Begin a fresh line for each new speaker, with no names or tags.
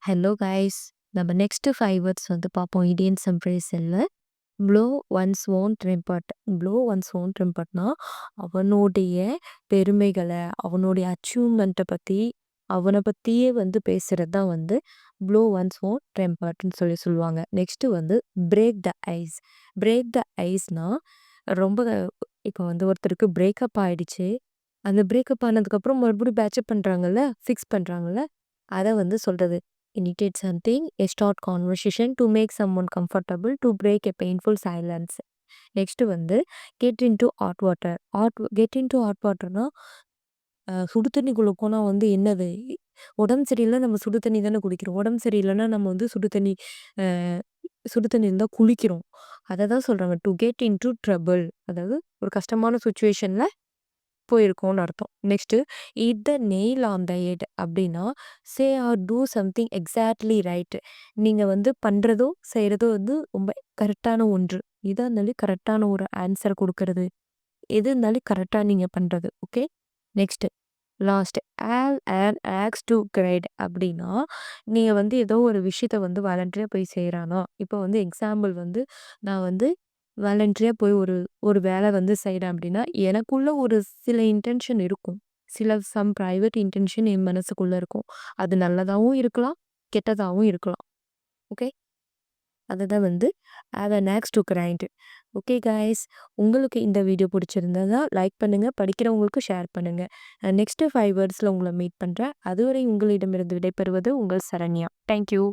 Hello guys. நம்ம next 5 words வந்து பார்ப்போம். இடியன்ஸ் அண்ட் ஃப்ரேஸ்ல blow one's own trumpet. Blow one's own ட்ரம்பட்னா அவனுடைய பெருமைகளை, அவனுடைய அச்சீவ்மெண்ட்டை பற்றி அவனை பற்றியே வந்து பேசுகிறது தான் வந்து ப்ளோ ஒன்ஸ் ஓன் ட்ரம்பட்னு சொல்லுவாங்க. நெக்ஸ்ட்டு வந்து break the ice. Break the ஐஸ்னா ரொம்ப இப்போ வந்து ஒருத்தருக்கு பிரேக்கப் ஆயிடுச்சு. அந்த பிரேக்கப் ஆனதுக்கப்புறம் மறுபடியும் பேட்சப் பண்ணுறாங்கல்ல, ஃபிக்ஸ் பண்ணுறாங்கல்ல, அதை வந்து சொல்கிறது. Initiate something, a start conversation to make someone comfortable, to break a painful silence. Next வந்து get into hot water. Get into hot வாட்டர்னா சுடு தண்ணிக்குள்ளே போனால் வந்து என்னது, உடம்பு சரியில்லை நம்ம சுடு தண்ணி தானே குடிக்கிறோம். உடம்பு சரியில்லைன்னா நம்ம வந்து சுடு தண்ணி இருந்தால் குளிக்கிறோம். அதை தான் சொல்கிறாங்க டு கெட் இன்டு ட்ரபிள். அதாவது ஒரு கஷ்டமான சுச்சுவேஷனில் போயிருக்கோம்னு அர்த்தம். Next hit the nail on the head அப்படின்னா say or do something exactly right. நீங்கள் வந்து பண்ணுறதோ செய்கிறதோ வந்து ரொம்ப கரெக்டான ஒன்று. இதாக இருந்தாலும் கரெக்டான ஒரு ஆன்சர் கொடுக்கறது, எது இருந்தாலும் கரெக்டாக நீங்கள் பண்ணுறது. Okay. Next last all and axe to grind அப்படின்னா நீங்கள் வந்து ஏதோ ஒரு விஷயத்த வந்து வாலண்டரியாக போய் செய்கிறானா. இப்போ வந்து எக்ஸாம்பிள் வந்து நான் வந்து வாலண்டரியாக போய் ஒரு ஒரு வேலை வந்து செய்கிறேன் அப்படின்னா எனக்குள்ள ஒரு சில இன்டென்ஷன் இருக்கும். சம் ப்ரைவேட் இன்டென்ஷன் என் மனசுக்குள்ளே இருக்கும். அது நல்லதாகவும் இருக்கலாம், கெட்டதாகவும் இருக்கலாம். ஓகே. அதுதான் வந்து have an axe to grind. Okay guys, உங்களுக்கு இந்த வீடியோ பிடிச்சிருந்ததா லைக் பண்ணுங்கள், படிக்கிறவங்களுக்கு ஷேர் பண்ணுங்கள். நெக்ஸ்ட்டு 5 வேர்ட்ஸில் உங்களை மீட் பண்ணுறேன். அதுவரை உங்களிடமிருந்து விடைபெறுவது உங்கள் சரண்யா. தேங்க்யூ.